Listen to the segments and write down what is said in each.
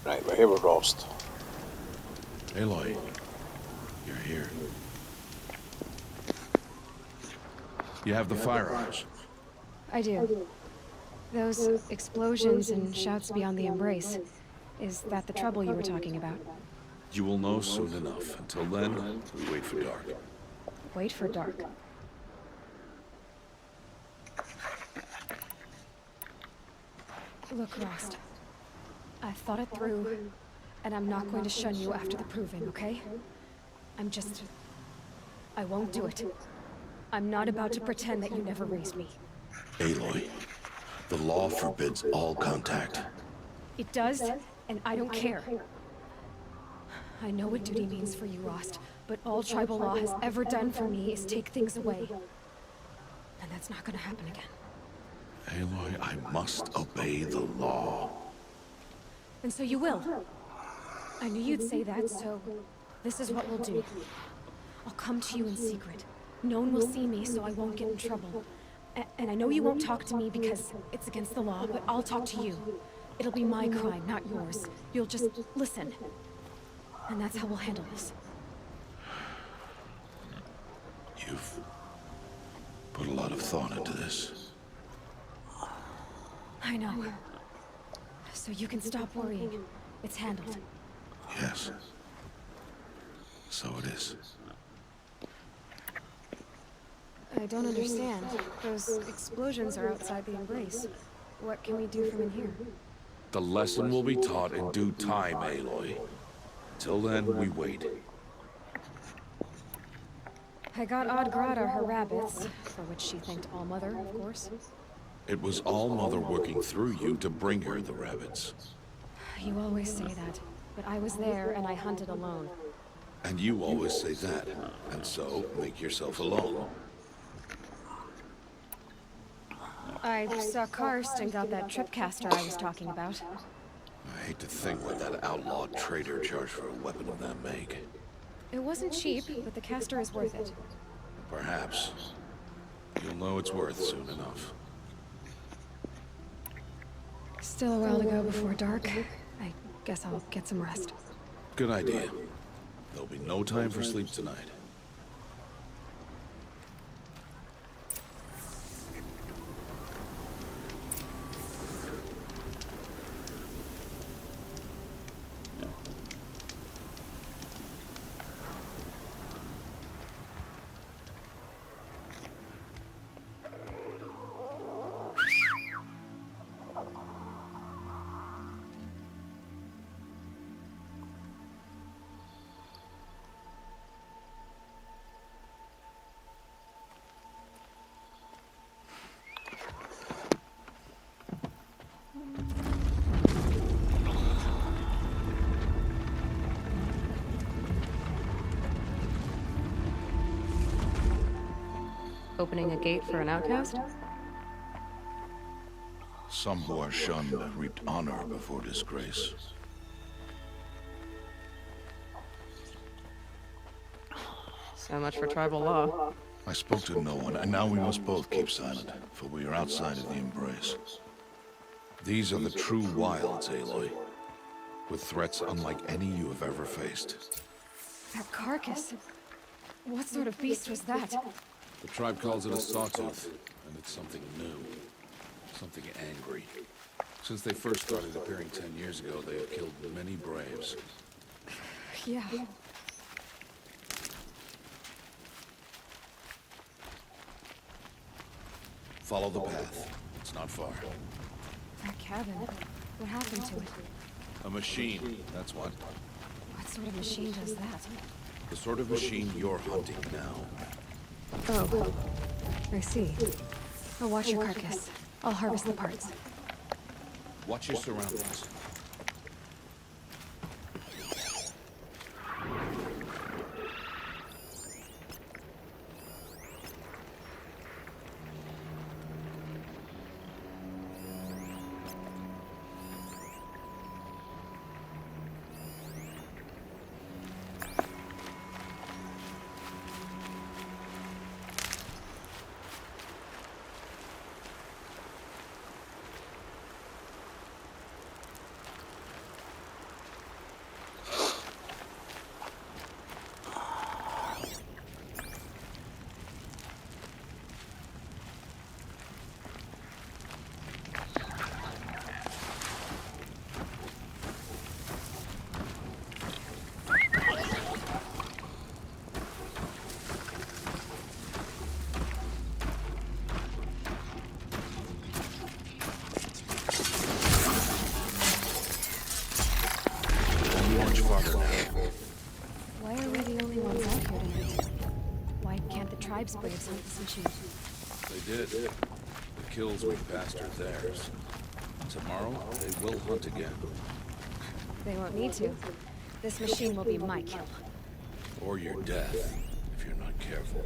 Right, we're here with Rost. Aloy, you're here. You have the firearms. I do. Those explosions and shouts beyond the embrace. Is that the trouble you were talking about? You will know soon enough. Until then, we wait for dark. Wait for dark. Look, Rost. I've thought it through, and I'm not going to shun you after the proving, okay? I won't do it. I'm not about to pretend that you never raised me. Aloy, the law forbids all contact. It does, and I don't care. I know what duty means for you, Rost, but all tribal law has ever done for me is take things away. And that's not gonna happen again. Aloy, I must obey the law. And so you will. I knew you'd say that, so this is what we'll do. I'll come to you in secret. No one will see me, so I won't get in trouble. And I know you won't talk to me because it's against the law, but I'll talk to you. It'll be my crime, not yours. You'll just listen. And that's how we'll handle this. You've put a lot of thought into this. I know. So you can stop worrying. It's handled. Yes. So it is. I don't understand. Those explosions are outside the embrace. What can we do from in here? The lesson will be taught in due time, Aloy. Till then, we wait. I got Odd-Grata her rabbits, for which she thanked All-Mother, of course. It was All-Mother working through you to bring her the rabbits. You always say that, but I was there and I hunted alone. And you always say that, and so make yourself alone. I saw Karst and got that tripcaster I was talking about. I hate to think what that outlawed trader charged for a weapon of that make. It wasn't cheap, but the caster is worth it. Perhaps. You'll know it's worth soon enough. Still a while to go before dark. I guess I'll get some rest. Good idea. There'll be no time for sleep tonight. Opening a gate for an outcast? Some who are shunned reaped honor before disgrace. So much for tribal law. I spoke to no one, and now we must both keep silent, for we are outside of the embrace. These are the true wilds, Aloy, with threats unlike any you have ever faced. That carcass. What sort of beast was that? The tribe calls it a sawtooth, and it's something new. Something angry. Since they first started appearing 10 years ago, they have killed many braves. Yeah. Follow the path. It's not far. That cabin. What happened to it? A machine, that's what. What sort of machine does that? The sort of machine you're hunting now. Oh. I see. I'll watch your carcass. I'll harvest the parts. Watch your surroundings. farther than hell. Why are we the only ones out here tonight? Why can't the tribe's braves hunt this machine? They did. The kills we passed are theirs. Tomorrow, they will hunt again. They won't need to. This machine will be my kill. Or your death, if you're not careful.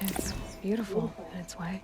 It's beautiful in its way.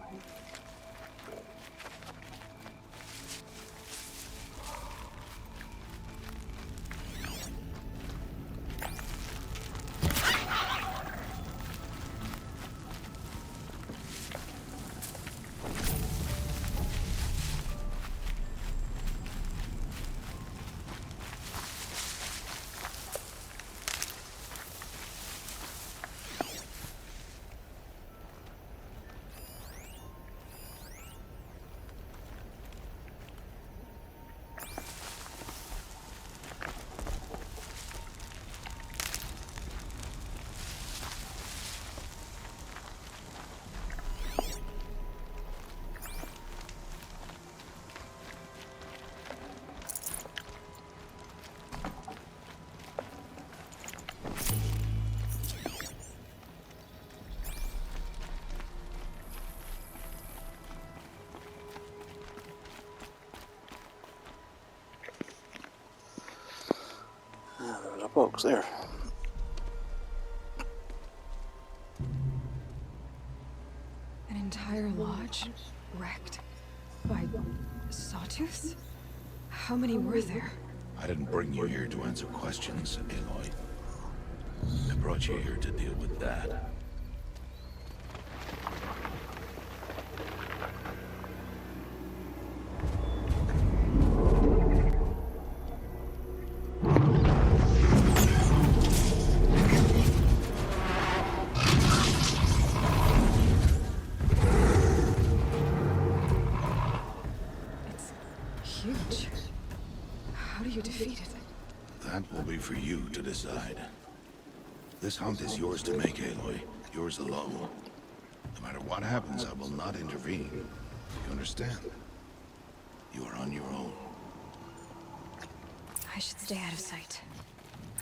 There's a box there. An entire lodge wrecked by sawtooths? How many were there? I didn't bring you here to answer questions, Aloy. I brought you here to deal with that. Huge. How do you defeat it? That will be for you to decide. This hunt is yours to make, Aloy. Yours alone. No matter what happens, I will not intervene. You understand? You are on your own. I should stay out of sight.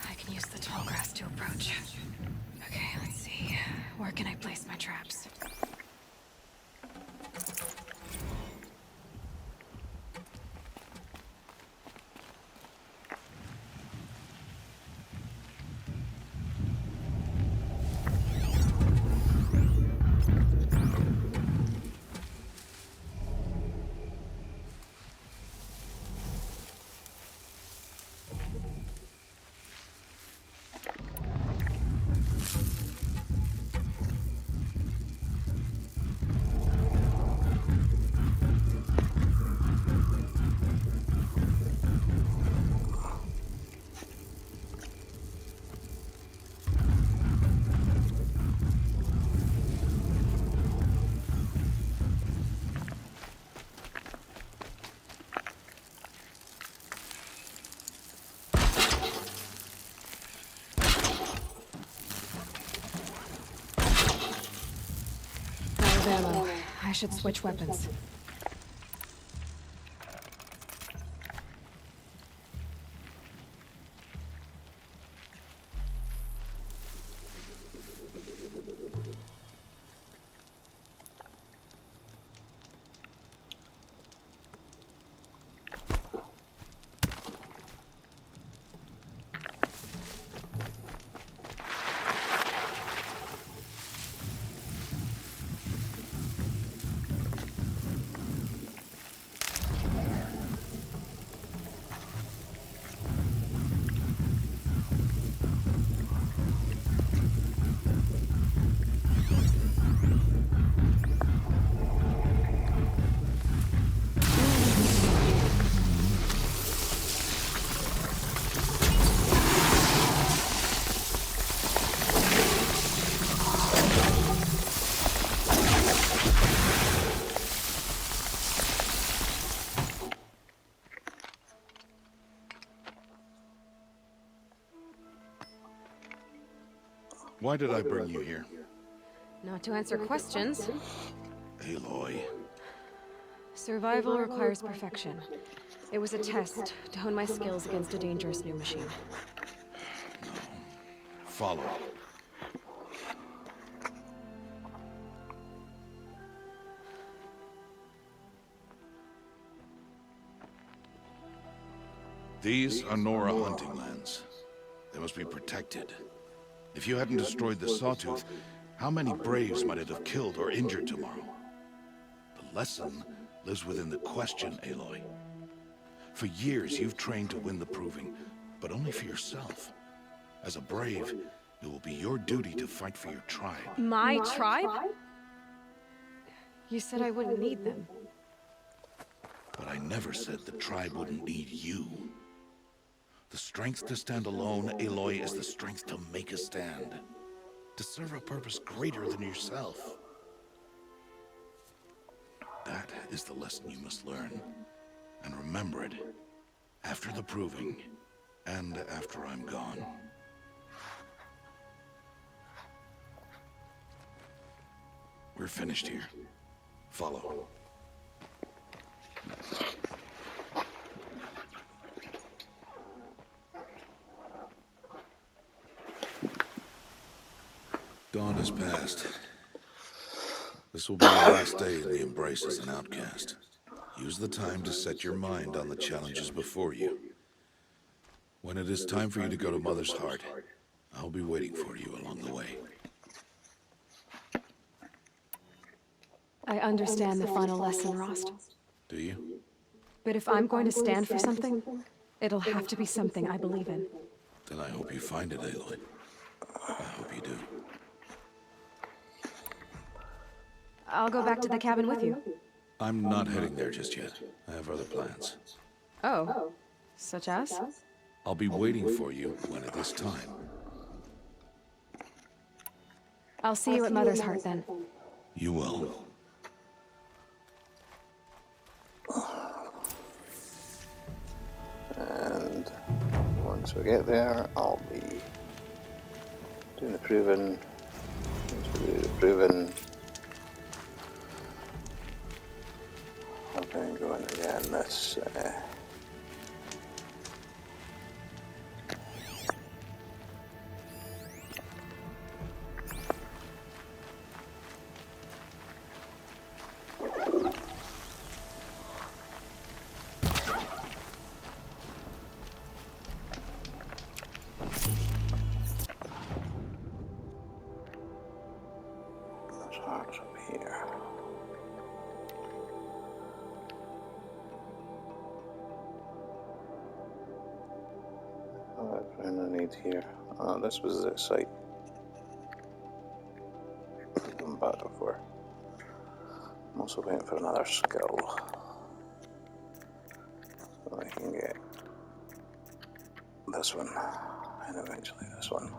I can use the tall grass to approach. Okay, let's see. Where can I place my traps? Ammo. I should switch weapons. Why did I bring you here? Not to answer questions. Aloy. Survival requires perfection. It was a test to hone my skills against a dangerous new machine. Follow. These are Nora hunting lands. They must be protected. If you hadn't destroyed the Sawtooth, how many Braves might it have killed or injured tomorrow? The lesson lives within the question, Aloy. For years, you've trained to win the Proving, but only for yourself. As a Brave, it will be your duty to fight for your tribe. My tribe? You said I wouldn't need them. But I never said the tribe wouldn't need you. The strength to stand alone, Aloy, is the strength to make a stand. To serve a purpose greater than yourself. That is the lesson you must learn. And remember it. After the Proving, and after I'm gone. We're finished here. Follow. Dawn has passed. This will be your last day in the Embrace as an outcast. Use the time to set your mind on the challenges before you. When it is time for you to go to Mother's Heart, I'll be waiting for you along the way. I understand the final lesson, Rost. Do you? But if I'm going to stand for something, it'll have to be something I believe in. Then I hope you find it, Aloy. I hope you do. I'll go back to the cabin with you. I'm not heading there just yet. I have other plans. Oh. Such as? I'll be waiting for you when it is time. I'll see you at Mother's Heart then. You will. And once we get there, I'll be doing the Proving. Once we do the Proving, I'm going to go in again this hearts up here. What I need here. Oh, this was the site. I'm back before. I'm also waiting for another skill. So I can get this one and eventually this one.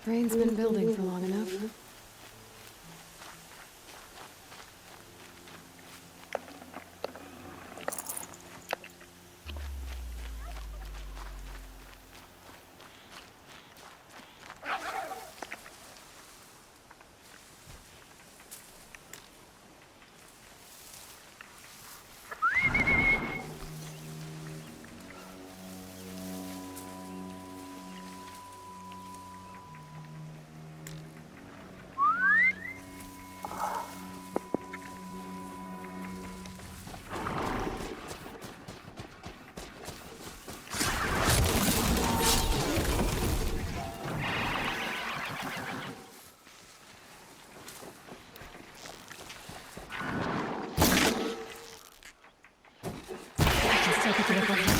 Brain's been building for long enough. I can still pick it up right now.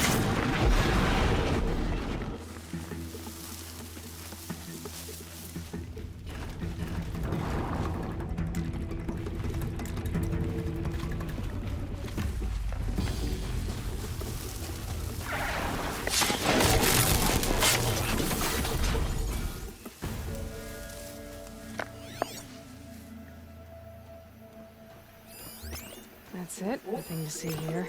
That's it. Nothing to see here.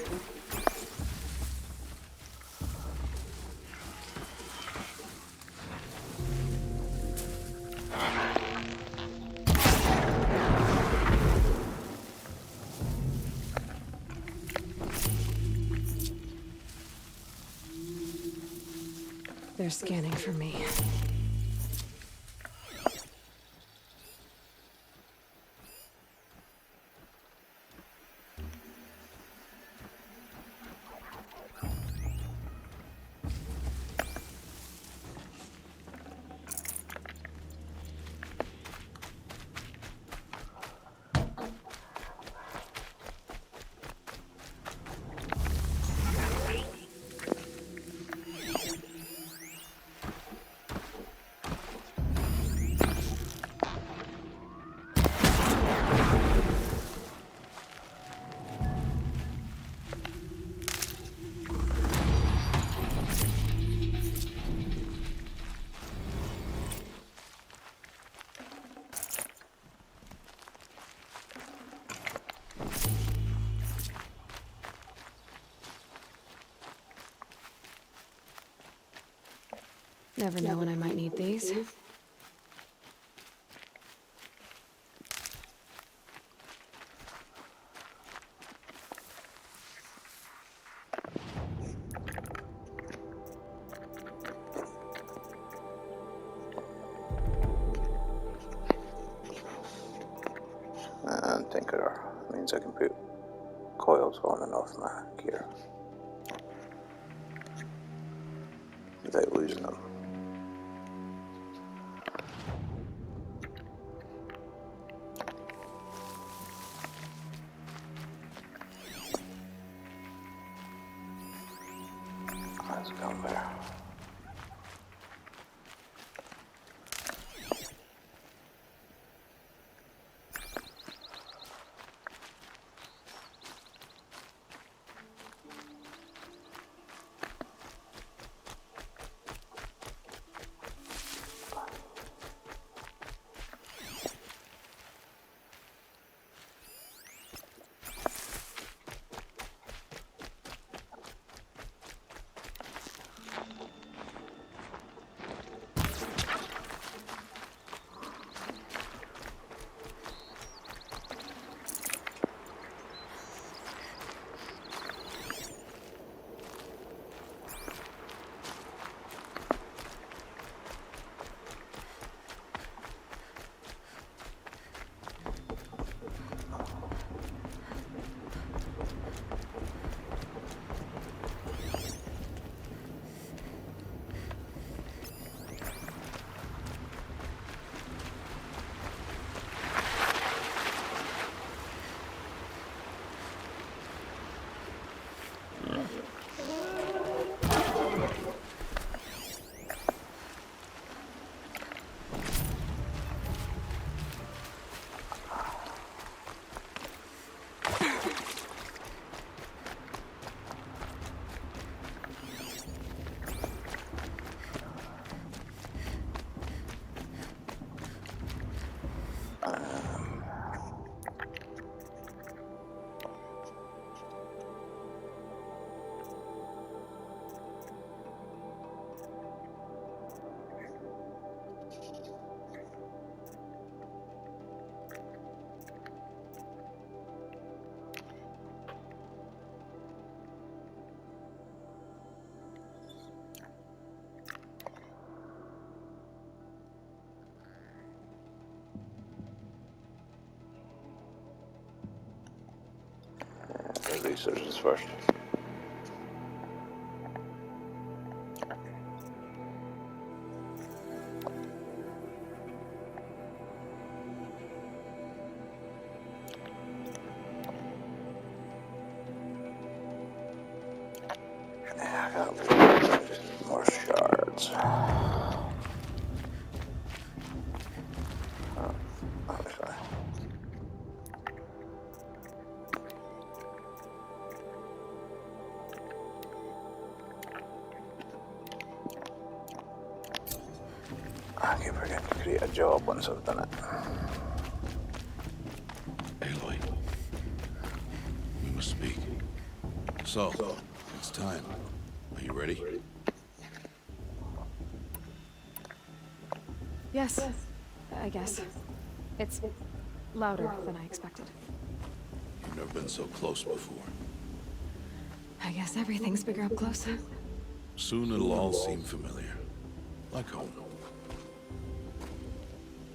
They're scanning for me. Never know when I might need these. And Tinkerer means I can put coils on and off my gear without losing them. Let's go there. resources first. I got more shards. Oh, that'll be fine. I keep forgetting to create a job once I've done it. Aloy, we must speak. So, it's time. Are you ready? Yes, I guess. It's louder than I expected. You've never been so close before. I guess everything's bigger up close. Soon it'll all seem familiar. Like home.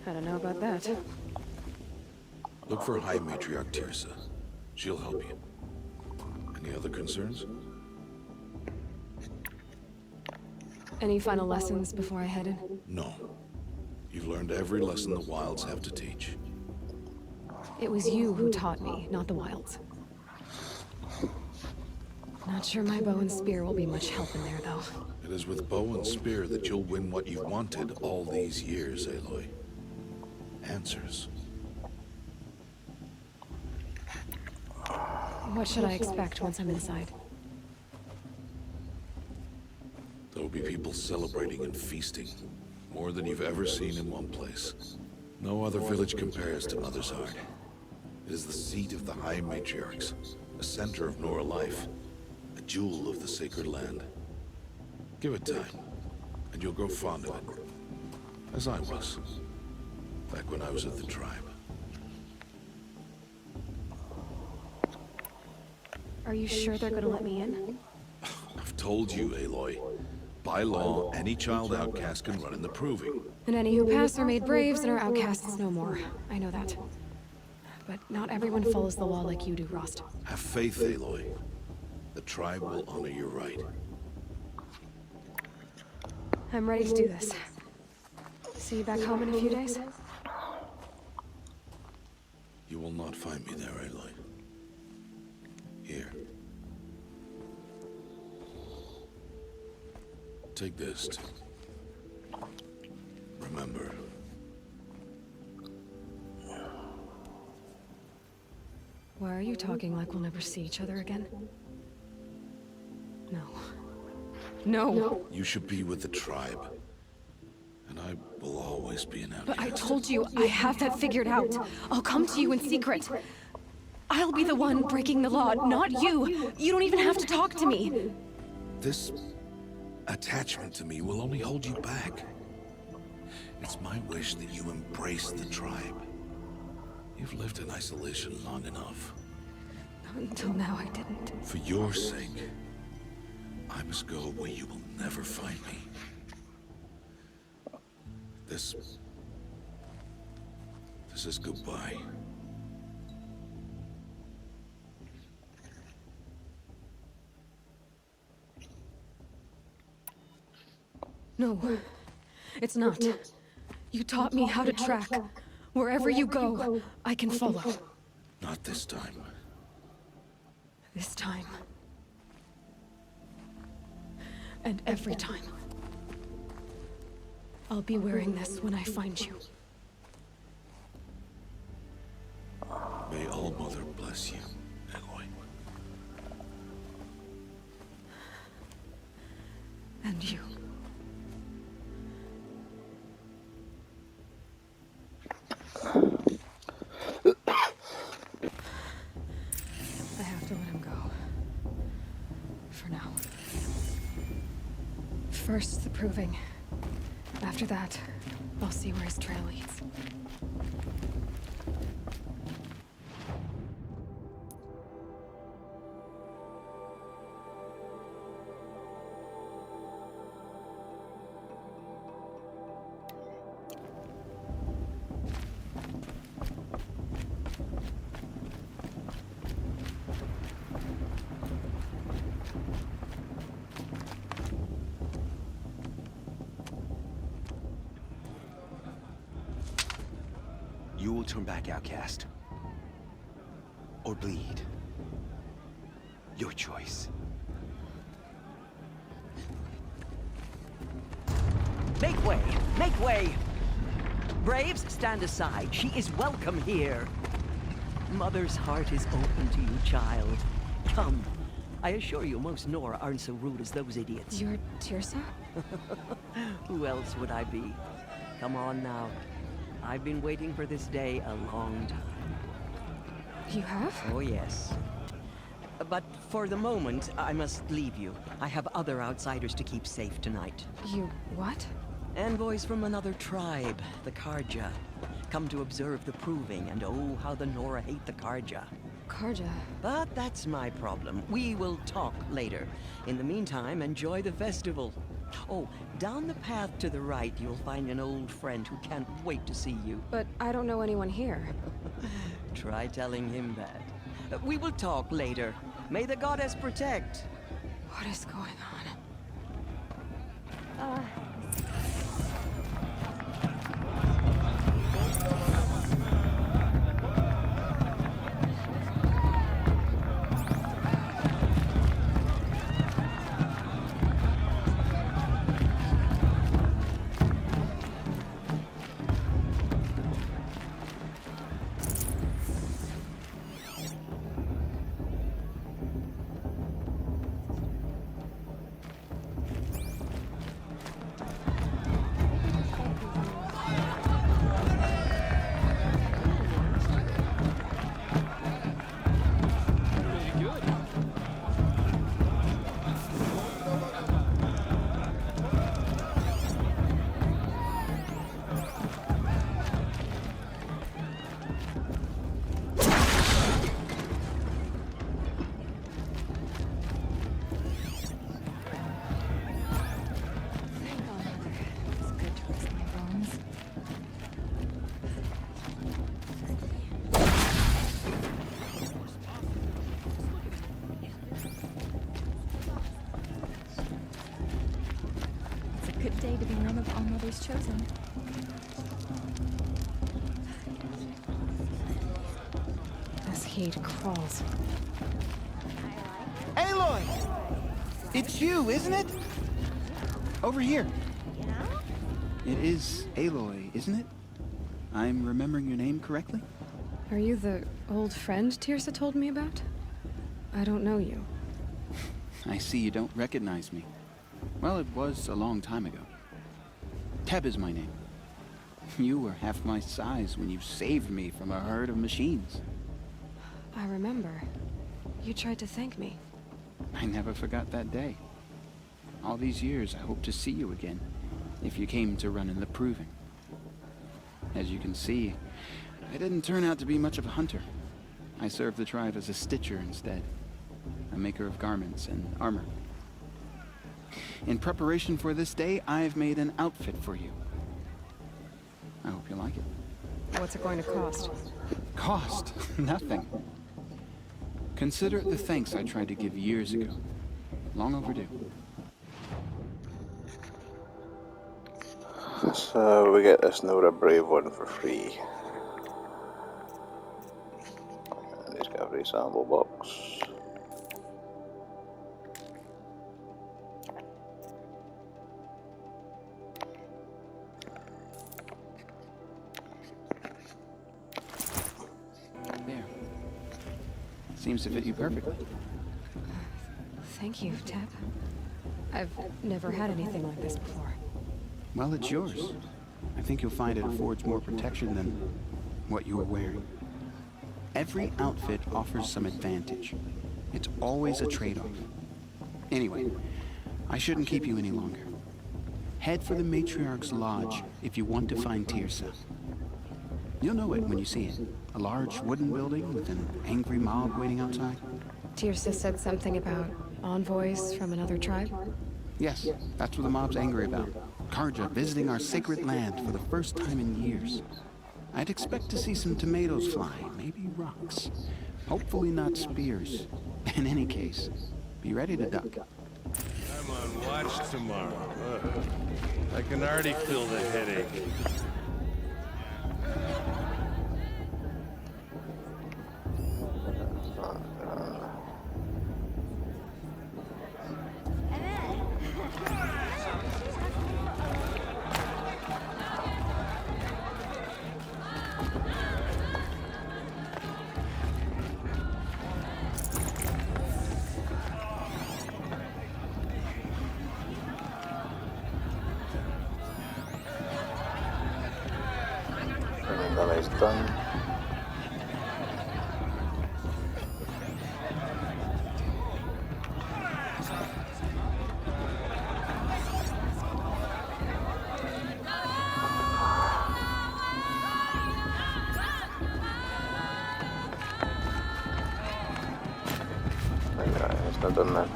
I don't know about that. Look for High Matriarch Tirsa. She'll help you. Any other concerns? Any final lessons before I head in? No. You've learned every lesson the Wilds have to teach. It was you who taught me, not the Wilds. Not sure my bow and spear will be much help in there, though. It is with bow and spear that you'll win what you've wanted all these years, Aloy. Answers. What should I expect once I'm inside? There'll be people celebrating and feasting. More than you've ever seen in one place. No other village compares to Mother's Heart. It is the seat of the High Matriarchs, a center of Nora life, a jewel of the sacred land. Give it time, and you'll grow fond of it. As I was, back when I was at the tribe. Are you sure they're gonna let me in? I've told you, Aloy. By law, any child outcast can run in the proving. And any who pass are made braves and are outcasts no more. I know that. But not everyone follows the law like you do, Rost. Have faith, Aloy. The tribe will honor your right. I'm ready to do this. See you back home in a few days? You will not find me there, Aloy. Here. Take this too. Remember. Why are you talking like we'll never see each other again? No. No! You should be with the tribe. And I will always be an outcast. But I told you, I have that figured out. I'll come to you in secret. I'll be the one breaking the law, not you. You don't even have to talk to me. This attachment to me will only hold you back. It's my wish that you embrace the tribe. You've lived in isolation long enough. Until now, I didn't. For your sake, I must go where you will never find me. This is goodbye. No, it's not. You taught me how to track. Wherever you go, I can follow. Not this time. This time. And every time. I'll be wearing this when I find you. May All Mother bless you, Aloy. And you. I have to let him go. For now. First, the proving. After that, I'll see where his trail leads. You will turn back, outcast. Or bleed. Your choice. Make way! Make way! Braves, stand aside. She is welcome here. Mother's heart is open to you, child. Come. I assure you, most Nora aren't so rude as those idiots. You're Tirsa? Who else would I be? Come on now. I've been waiting for this day a long time. You have? Oh, yes. But for the moment, I must leave you. I have other outsiders to keep safe tonight. You what? Envoys from another tribe, the Karja. Come to observe the proving, and oh, how the Nora hate the Karja. Karja. But that's my problem. We will talk later. In the meantime, enjoy the festival. Oh, down the path to the right, you'll find an old friend who can't wait to see you. But I don't know anyone here. Try telling him that. We will talk later. May the goddess protect. What is going on? Good day to be one of All Mother's chosen. This heat crawls. Aloy! It's you, isn't it? Over here. It is Aloy, isn't it? I'm remembering your name correctly? Are you the old friend Tirsa told me about? I don't know you. I see you don't recognize me. Well, it was a long time ago. Teb is my name. You were half my size when you saved me from a herd of machines. I remember. You tried to thank me. I never forgot that day. All these years, I hope to see you again, if you came to run in the proving. As you can see, I didn't turn out to be much of a hunter. I served the tribe as a stitcher instead, a maker of garments and armor. In preparation for this day, I've made an outfit for you. I hope you like it. What's it going to cost? Cost? Nothing. Consider it the thanks I tried to give years ago. Long overdue. So we get this Nora Brave one for free. And he's got a free sample box. There. Seems to fit you perfectly. Thank you, Teb. I've never had anything like this before. Well, it's yours. I think you'll find it affords more protection than what you are wearing. Every outfit offers some advantage. It's always a trade-off. Anyway, I shouldn't keep you any longer. Head for the Matriarch's Lodge if you want to find Tirsa. You'll know it when you see it. A large wooden building with an angry mob waiting outside. Tirsa said something about envoys from another tribe? Yes, that's what the mob's angry about. Karja visiting our sacred land for the first time in years. I'd expect to see some tomatoes fly, maybe rocks. Hopefully not spears. In any case, be ready to duck. I'm on watch tomorrow. I can already feel the headache. is done. Right, it's not done then.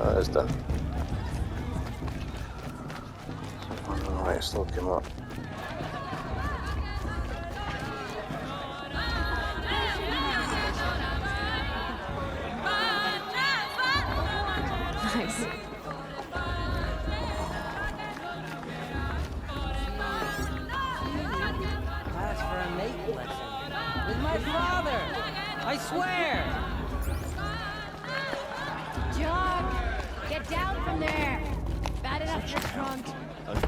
Oh, it's done. Right, still came up. Nice. Class for a make lesson. With my father! I swear! John, get down from there. Bad enough you're drunk.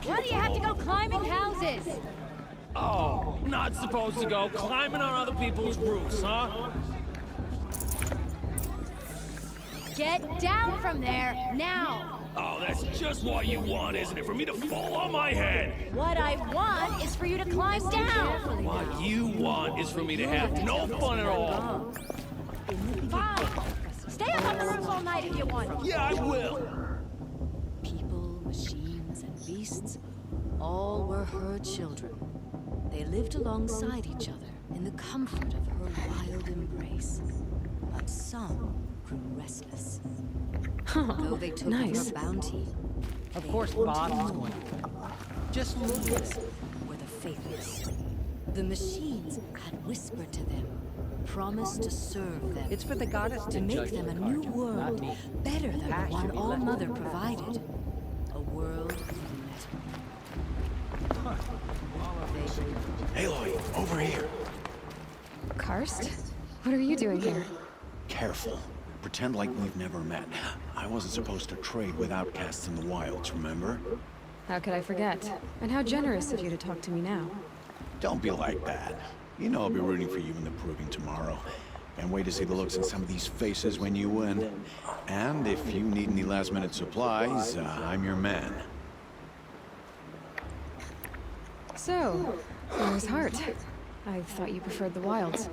Why do you have to go climbing houses? Oh, not supposed to go climbing on other people's roofs, huh? Get down from there, now. Oh, that's just what you want, isn't it? For me to fall on my head. What I want is for you to climb down. What you want is for me to have no fun at all. Fine. Stay up on the roof all night if you want. Yeah, I will. People, machines, and beasts, all were her children. They lived alongside each other in the comfort of her wild embrace. But some grew restless. Though they took nice. her bounty, Of course, Bob is going to. just these were the faithless. The machines had whispered to them, promised to serve them, It's for the goddess to to make judge them a the new Carja, not world, me. better than the That should one be All left Mother alone. provided. A world of metal. Aloy, over here. Karst? What are you doing here? Careful. Pretend like we've never met. I wasn't supposed to trade with outcasts in the wilds, remember? How could I forget? And how generous of you to talk to me now. Don't be like that. You know I'll be rooting for you in the proving tomorrow. Can't wait to see the looks in some of these faces when you win. And if you need any last-minute supplies, I'm your man. So, where's Hart? I thought you preferred the wilds.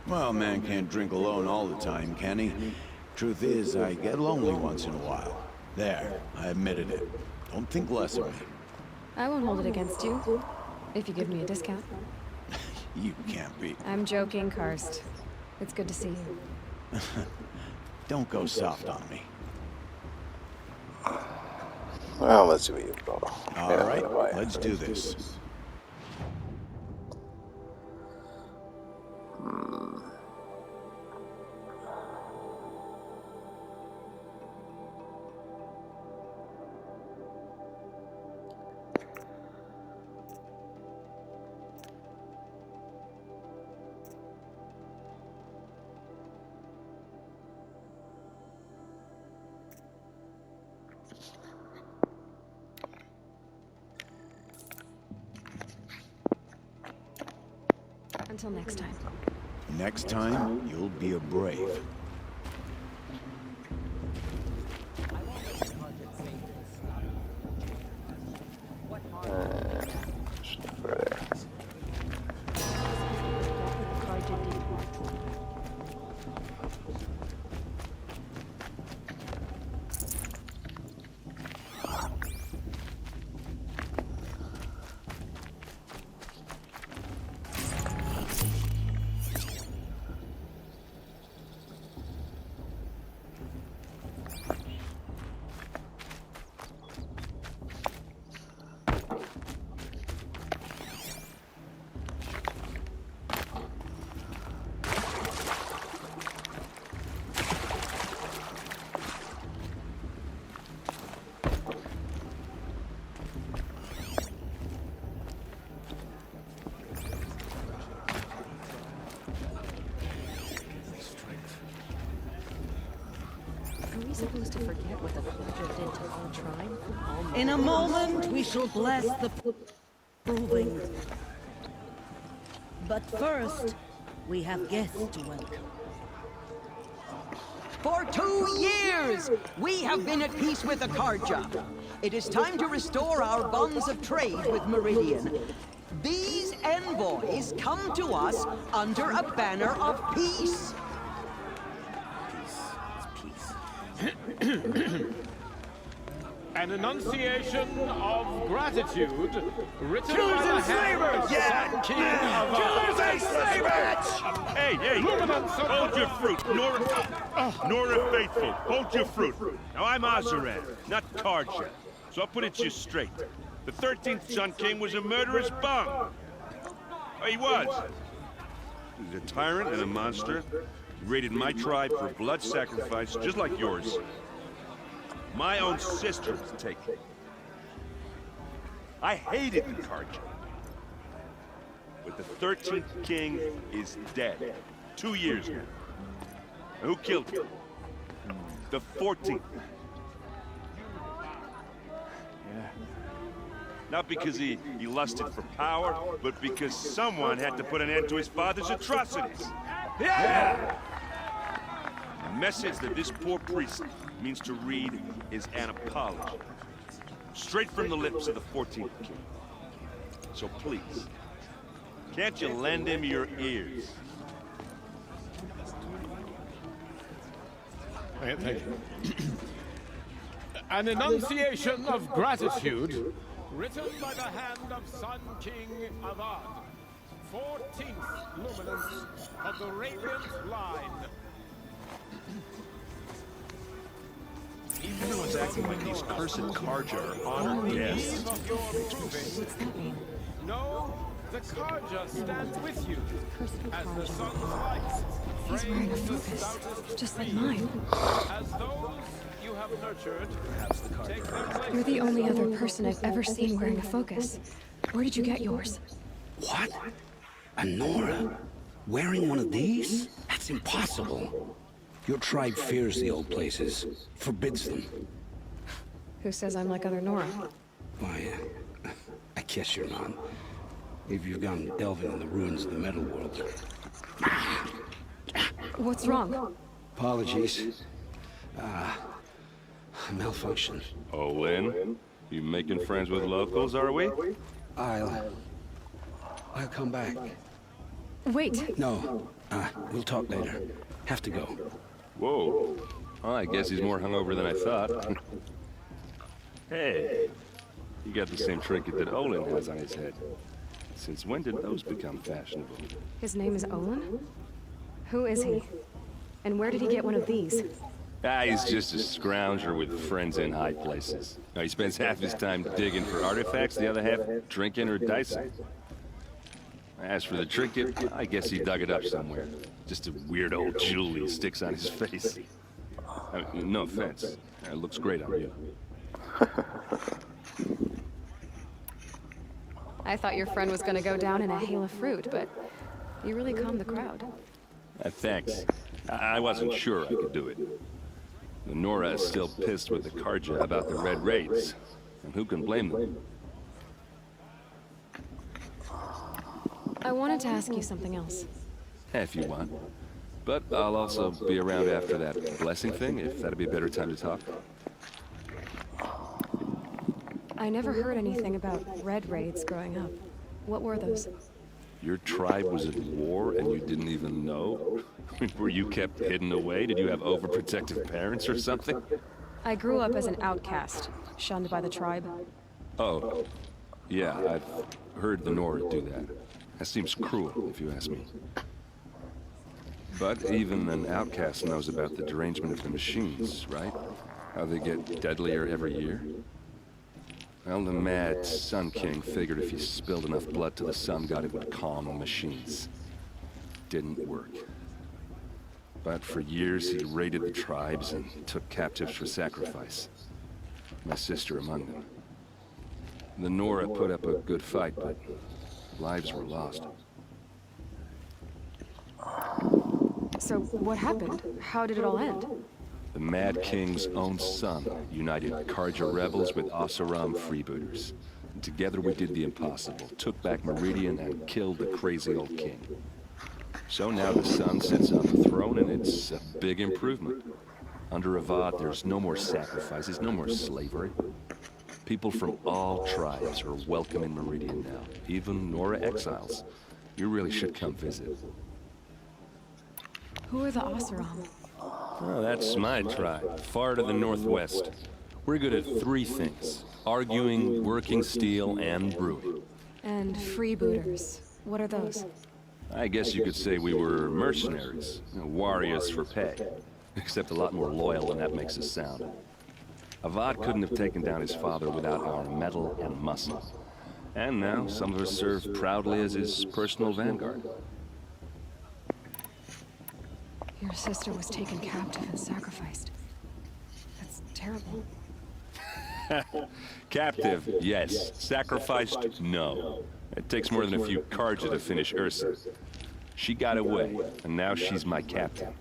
Well, a man can't drink alone all the time, can he? Truth is, I get lonely once in a while. There, I admitted it. Don't think less of me. I won't hold it against you, if you give me a discount. You can't be. I'm joking, Karst. It's good to see you. Don't go soft on me. Well, let's see what you've got. All right, let's do this. Until next time. Next time, you'll be a brave. Over there. Are we supposed to forget what the Carja did to our tribe? In a moment, we shall bless the proving. But first, we have guests to welcome. For 2 years, we have been at peace with the Carja. It is time to restore our bonds of trade with Meridian. These envoys come to us under a banner of peace. An enunciation of gratitude written Killers by the and hand of slavers! Sun King of Killers and slavers! Hey, hold your fruit. Nora Faithful, hold your fruit. Now, I'm Ozeran, not Karja, so I'll put it to you straight. The 13th Sun King was a murderous bum. Oh, he was. He was a tyrant and a monster. He raided my tribe for blood sacrifice, just like yours. My own sister was taken. I hated the Karja. But the 13th king is dead. 2 years now. And who killed him? The 14th. Yeah. Not because he lusted for power, but because someone had to put an end to his father's atrocities. Yeah! The message that this poor priest means to read is an apology. Straight from the lips of the 14th king. So please, can't you lend him your ears? Thank you. An enunciation of gratitude written by the hand of Sun King Avad, 14th luminance of the Radiant Line. Everyone's acting like these cursed Karja are honored guests. No, the Karja stands with you as the sun's light He's wearing a focus, just like mine. as those you have nurtured take their place. You're the only other person I've ever seen wearing a focus. Where did you get yours? What? A Nora? Wearing one of these? That's impossible. Your tribe fears the old places, forbids them. Who says I'm like other Nora? Why, I guess you're not. If you've gone delving in the ruins of the metal world. What's wrong? Apologies. Malfunction. Oh, Lynn? You making friends with locals, are we? I'll come back. Wait. No, we'll talk later. Have to go. Whoa. Well, I guess he's more hungover than I thought. Hey, you got the same trinket that Olin has on his head. Since when did those become fashionable? His name is Olin? Who is he? And where did he get one of these? He's just a scrounger with friends in high places. Now, he spends half his time digging for artifacts, the other half drinking or dicing. As for the trinket, I guess he dug it up somewhere. Just a weird old jewel he sticks on his face. I mean, no offense. It looks great on you. I thought your friend was gonna go down in a hail of fruit, but you really calmed the crowd. Thanks. I wasn't sure I could do it. The Nora is still pissed with the Karja about the Red Raids. And who can blame them? I wanted to ask you something else. If you want. But I'll also be around after that blessing thing, if that'd be a better time to talk. I never heard anything about red raids growing up. What were those? Your tribe was at war and you didn't even know? Were you kept hidden away? Did you have overprotective parents or something? I grew up as an outcast, shunned by the tribe. Oh, yeah, I've heard the Nora do that. That seems cruel, if you ask me. But even an outcast knows about the derangement of the machines, right? How they get deadlier every year? Well, the mad Sun King figured if he spilled enough blood to the Sun God, it would calm the machines. Didn't work. But for years, he raided the tribes and took captives for sacrifice. My sister among them. The Nora put up a good fight, but lives were lost. So what happened? How did it all end? The Mad King's own son united Karja rebels with Oseram freebooters. And together we did the impossible, took back Meridian and killed the crazy old king. So now the sun sits on the throne and it's a big improvement. Under Avad, there's no more sacrifices, no more slavery. People from all tribes are welcome in Meridian now, even Nora exiles. You really should come visit. Who are the Oseram? Oh, that's my tribe, far to the northwest. We're good at three things: arguing, working steel, and brewing. And freebooters. What are those? I guess you could say we were mercenaries, warriors for pay. Except a lot more loyal than that makes us sound. Avad couldn't have taken down his father without our metal and muscle. And now, some of us serve proudly as his personal vanguard. Your sister was taken captive and sacrificed. That's terrible. Captive, yes. Sacrificed, no. It takes more than a few Karja to finish Ursa. She got away, and now she's my captain.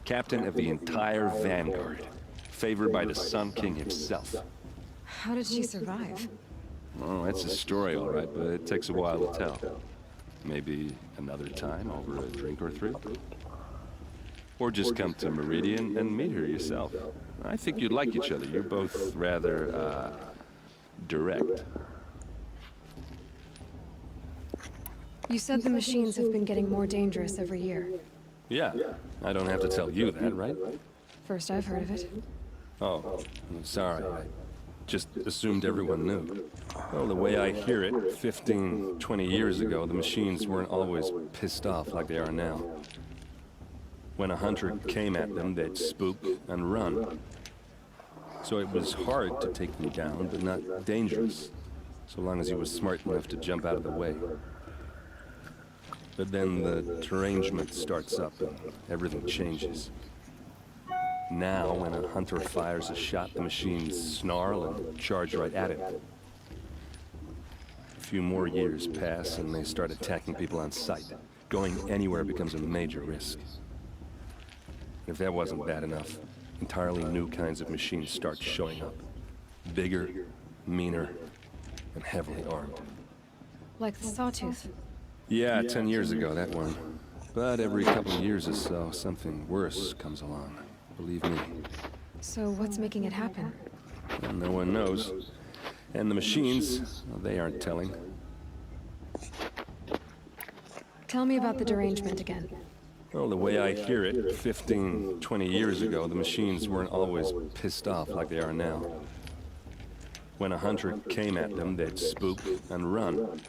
Captain of the entire vanguard. Favored by the Sun King himself. How did she survive? Oh, that's a story, all right, but it takes a while to tell. Maybe another time over a drink or three? Or just come to Meridian and meet her yourself. I think you'd like each other. You're both rather, direct. You said the machines have been getting more dangerous every year. Yeah, I don't have to tell you that, right? First I've heard of it. Oh, I'm sorry. I just assumed everyone knew. Well, the way I hear it, 15, 20 years ago, the machines weren't always pissed off like they are now. When a hunter came at them, they'd spook and run. So it was hard to take them down, but not dangerous, so long as he was smart enough to jump out of the way. But then the derangement starts up and everything changes. Now, when a hunter fires a shot, the machines snarl and charge right at it. A few more years pass and they start attacking people on sight. Going anywhere becomes a major risk. If that wasn't bad enough, entirely new kinds of machines start showing up. Bigger, meaner, and heavily armed. Like the Sawtooth. Yeah, 10 years ago, that one. But every couple of years or so, something worse comes along. Believe me. So what's making it happen? Well, no one knows. And the machines, well, they aren't telling. Tell me about the derangement again. Well, the way I hear it, 15, 20 years ago, the machines weren't always pissed off like they are now. When a hunter came at them, they'd spook and run.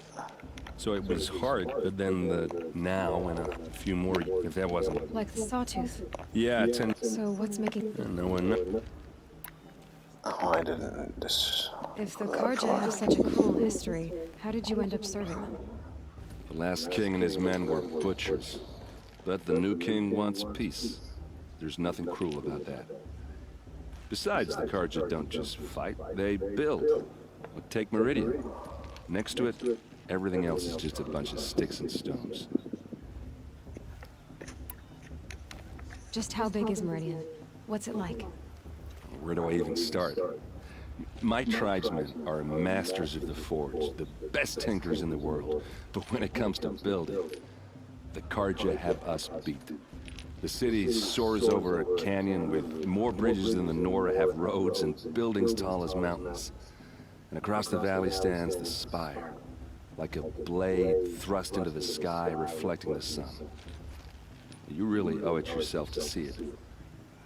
So it was hard, but then now and a few more, if that wasn't... Like the Sawtooth. Yeah, 10... So what's making... No one knows. Oh, I didn't... If the Karja have such a cruel history, how did you end up serving them? The last king and his men were butchers. But the new king wants peace. There's nothing cruel about that. Besides, the Karja don't just fight, they build. Take Meridian. Next to it, everything else is just a bunch of sticks and stones. Just how big is Meridian? What's it like? Where do I even start? My tribesmen are masters of the forge, the best tinkers in the world. But when it comes to building, the Karja have us beat. The city soars over a canyon with more bridges than the Nora have roads and buildings tall as mountains. And across the valley stands the spire, like a blade thrust into the sky reflecting the sun. You really owe it yourself to see it.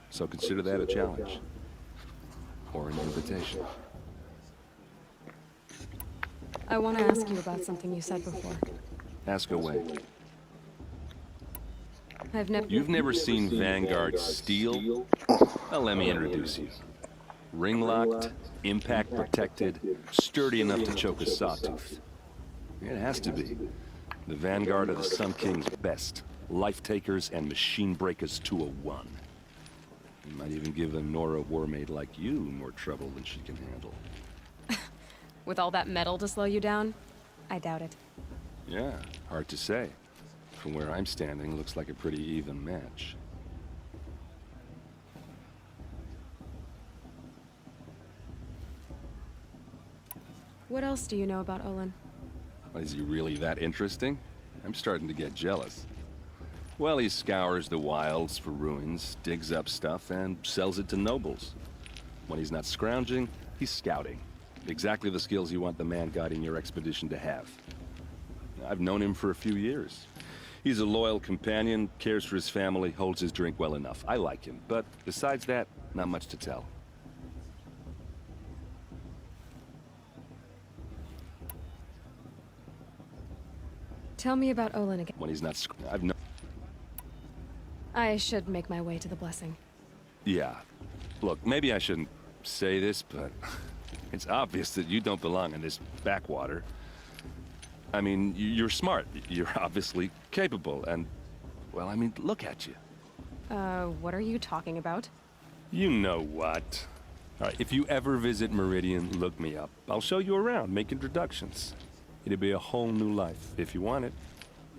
So consider that a challenge. Or an invitation. I want to ask you about something you said before. Ask away. You've never seen Vanguard steel? Well, let me introduce you. Ring-locked, impact-protected, sturdy enough to choke a sawtooth. It has to be. The Vanguard of the Sun King's best. Life-takers and machine-breakers to a one. You might even give a Nora warmaid like you more trouble than she can handle. With all that metal to slow you down? I doubt it. Yeah, hard to say. From where I'm standing, looks like a pretty even match. What else do you know about Olin? Is he really that interesting? I'm starting to get jealous. Well, he scours the wilds for ruins, digs up stuff, and sells it to nobles. When he's not scrounging, he's scouting. Exactly the skills you want the man guiding your expedition to have. I've known him for a few years. He's a loyal companion, cares for his family, holds his drink well enough. I like him, but besides that, not much to tell. Tell me about Olin again. When he's not I've known... I should make my way to the blessing. Yeah. Look, maybe I shouldn't say this, but it's obvious that you don't belong in this backwater. I mean, you're smart. You're obviously capable, and... well, I mean, look at you. What are you talking about? You know what. All right, if you ever visit Meridian, look me up. I'll show you around, make introductions. It'll be a whole new life, if you want it.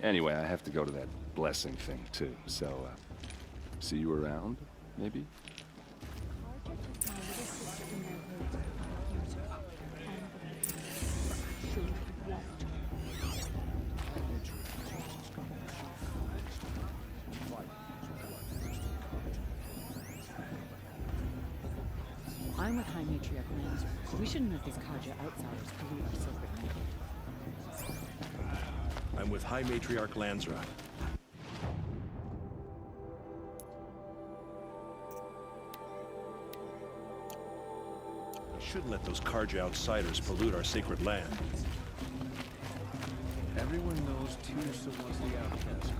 Anyway, I have to go to that blessing thing, too. So, see you around, maybe? I'm with High Matriarch Lands. We shouldn't let these Kaja outsiders pollute our sacred land. I'm with High Matriarch Lansra. We shouldn't let those Karja outsiders pollute our sacred land. Everyone knows Tirsa was the outcast.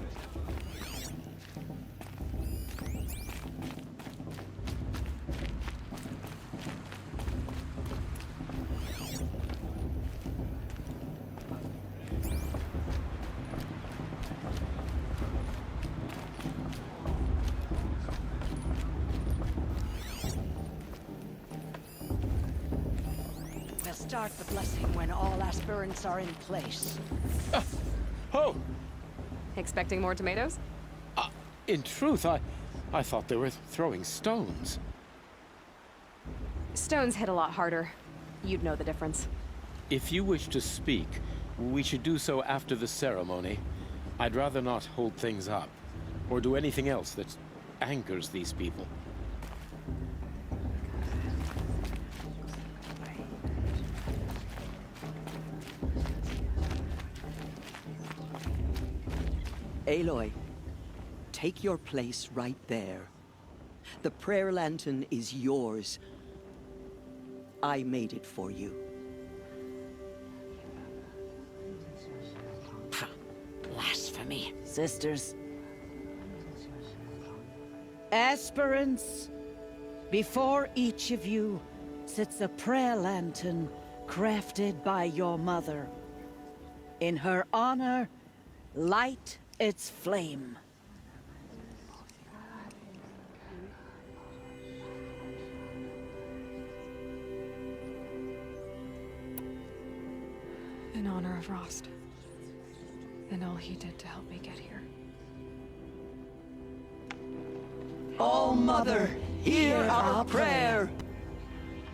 Start the blessing when all aspirants are in place. Oh! Expecting more tomatoes? In truth, I thought they were throwing stones. Stones hit a lot harder. You'd know the difference. If you wish to speak, we should do so after the ceremony. I'd rather not hold things up, or do anything else that angers these people. Aloy, take your place right there. The prayer lantern is yours. I made it for you. Blasphemy, sisters. Aspirants, before each of you sits a prayer lantern crafted by your mother. In her honor, light its flame. In honor of Rost. And all he did to help me get here. O Mother, hear our prayer.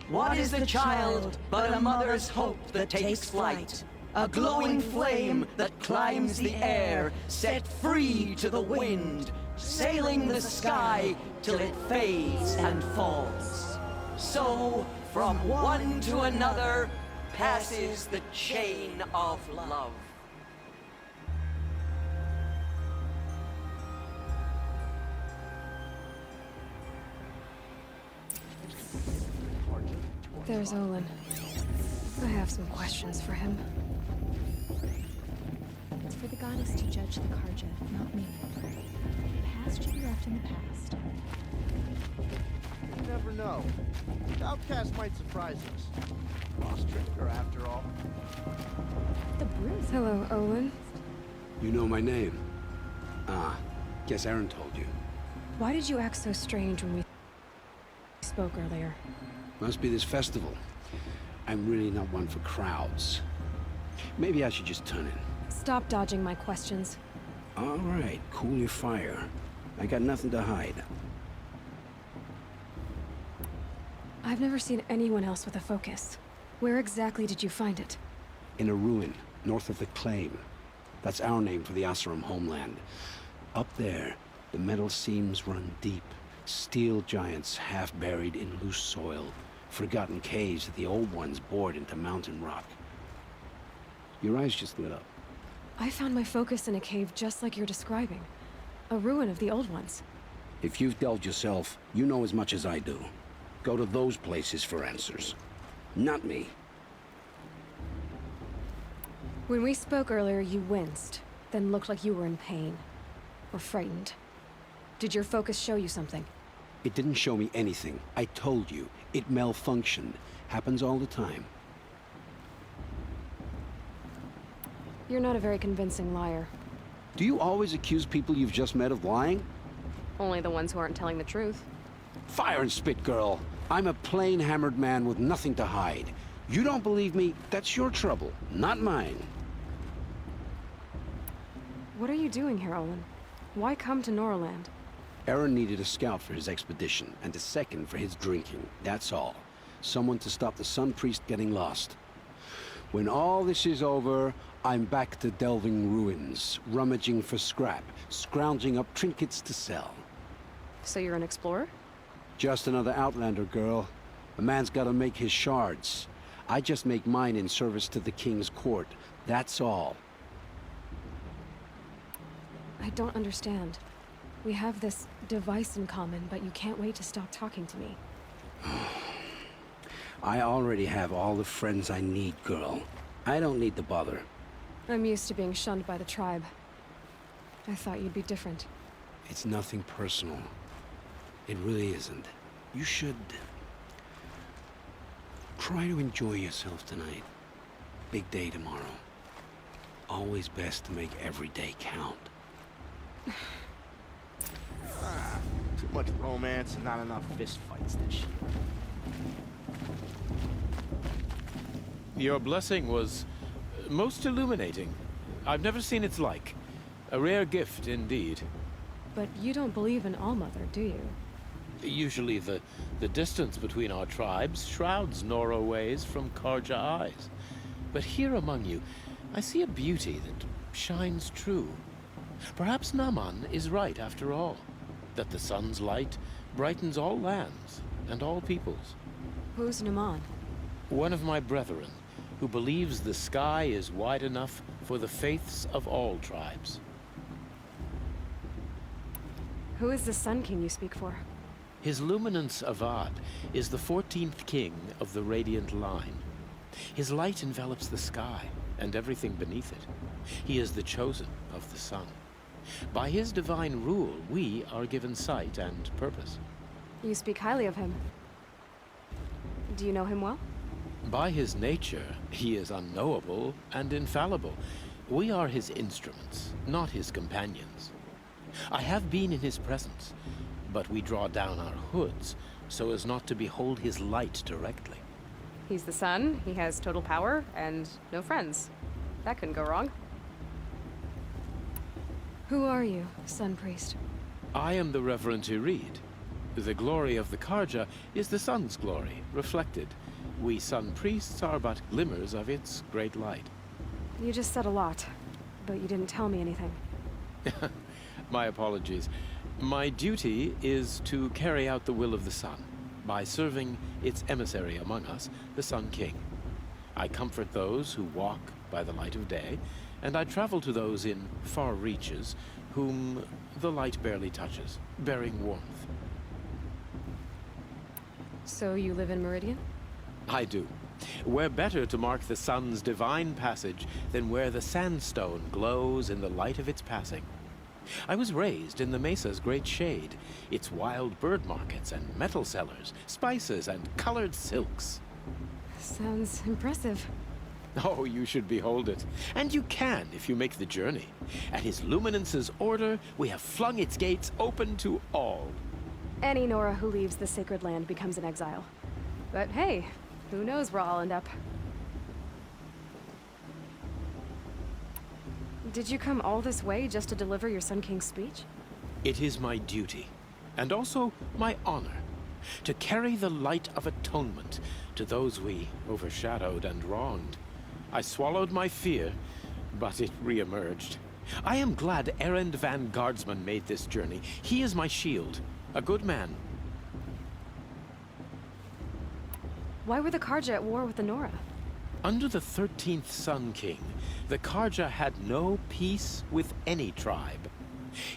What is the child but a mother's hope that takes flight? A glowing flame that climbs the air, set free to the wind, sailing the sky till it fades and falls. So, from one to another, passes the chain of love. There's Olin. I have some questions for him. It's for the goddess to judge the Karja, not me. The past should be left in the past. You never know. The outcast might surprise us. Lost tricker, after all. The bruise. Hello, Olin. You know my name? Ah, guess Aaron told you. Why did you act so strange when we spoke earlier? Must be this festival. I'm really not one for crowds. Maybe I should just turn in. Stop dodging my questions. All right, cool your fire. I got nothing to hide. I've never seen anyone else with a focus. Where exactly did you find it? In a ruin, north of the Claim. That's our name for the Oseram homeland. Up there, the metal seams run deep. Steel giants half buried in loose soil. Forgotten caves that the old ones bored into mountain rock. Your eyes just lit up. I found my focus in a cave just like you're describing. A ruin of the old ones. If you've delved yourself, you know as much as I do. Go to those places for answers. Not me. When we spoke earlier, you winced, then looked like you were in pain. Or frightened. Did your focus show you something? It didn't show me anything. I told you. It malfunctioned. Happens all the time. You're not a very convincing liar. Do you always accuse people you've just met of lying? Only the ones who aren't telling the truth. Fire and spit, girl. I'm a plain hammered man with nothing to hide. You don't believe me, that's your trouble, not mine. What are you doing here, Olin? Why come to Norland? Aaron needed a scout for his expedition, and a second for his drinking, that's all. Someone to stop the Sun Priest getting lost. When all this is over, I'm back to delving ruins, rummaging for scrap, scrounging up trinkets to sell. So you're an explorer? Just another Outlander, girl. A man's gotta make his shards. I just make mine in service to the King's court, that's all. I don't understand. We have this device in common, but you can't wait to stop talking to me. I already have all the friends I need, girl. I don't need the bother. I'm used to being shunned by the tribe. I thought you'd be different. It's nothing personal. It really isn't. You should... try to enjoy yourself tonight. Big day tomorrow. Always best to make every day count. Too much romance and not enough fist fights this year. Your blessing was most illuminating. I've never seen its like. A rare gift indeed. But you don't believe in Allmother, do you? Usually the distance between our tribes shrouds Nora ways from Karja eyes. But here among you, I see a beauty that shines true. Perhaps Naman is right after all, that the sun's light brightens all lands and all peoples. Who's Naman? One of my brethren, who believes the sky is wide enough for the faiths of all tribes. Who is the Sun King you speak for? His Luminance Avad is the 14th king of the Radiant Line. His light envelops the sky and everything beneath it. He is the chosen of the sun. By his divine rule, we are given sight and purpose. You speak highly of him. Do you know him well? By his nature, he is unknowable and infallible. We are his instruments, not his companions. I have been in his presence, but we draw down our hoods so as not to behold his light directly. He's the sun, he has total power, and no friends. That couldn't go wrong. Who are you, Sun Priest? I am the Reverend Irid. The glory of the Karja is the sun's glory, reflected. We Sun Priests are but glimmers of its great light. You just said a lot, but you didn't tell me anything. My apologies. My duty is to carry out the will of the sun, by serving its emissary among us, the Sun King. I comfort those who walk by the light of day, and I travel to those in far reaches whom the light barely touches, bearing warmth. So you live in Meridian? I do. Where better to mark the sun's divine passage than where the sandstone glows in the light of its passing. I was raised in the mesa's great shade, its wild bird markets and metal sellers, spices and colored silks. Sounds impressive. Oh, you should behold it. And you can if you make the journey. At his Luminance's order, we have flung its gates open to all. Any Nora who leaves the sacred land becomes an exile. But hey, who knows where I'll end up. Did you come all this way just to deliver your Sun King's speech? It is my duty, and also my honor, to carry the light of atonement to those we overshadowed and wronged. I swallowed my fear, but it re-emerged. I am glad Erend van Guardsman made this journey. He is my shield, a good man. Why were the Karja at war with the Nora? Under the 13th Sun King, the Karja had no peace with any tribe.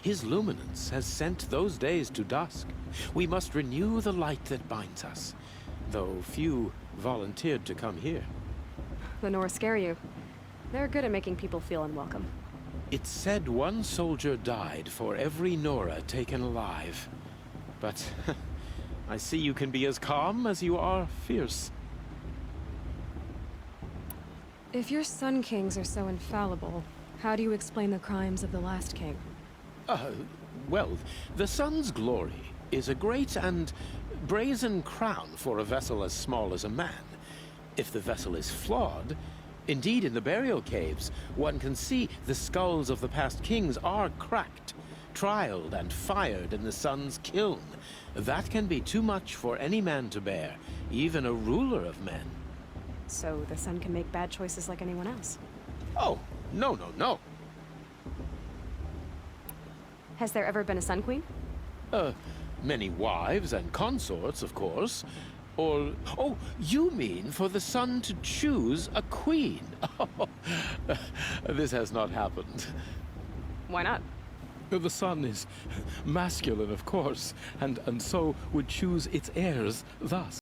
His luminance has sent those days to dusk. We must renew the light that binds us, though few volunteered to come here. The Nora scare you. They're good at making people feel unwelcome. It's said one soldier died for every Nora taken alive. But I see you can be as calm as you are fierce. If your Sun Kings are so infallible, how do you explain the crimes of the last king? Well, the sun's glory is a great and brazen crown for a vessel as small as a man. If the vessel is flawed, indeed in the burial caves, one can see the skulls of the past kings are cracked, trialed and fired in the sun's kiln. That can be too much for any man to bear, even a ruler of men. So the sun can make bad choices like anyone else? Oh, no. Has there ever been a Sun Queen? Many wives and consorts, of course. Or, oh, you mean for the sun to choose a queen? This has not happened. Why not? The sun is masculine, of course, and so would choose its heirs thus.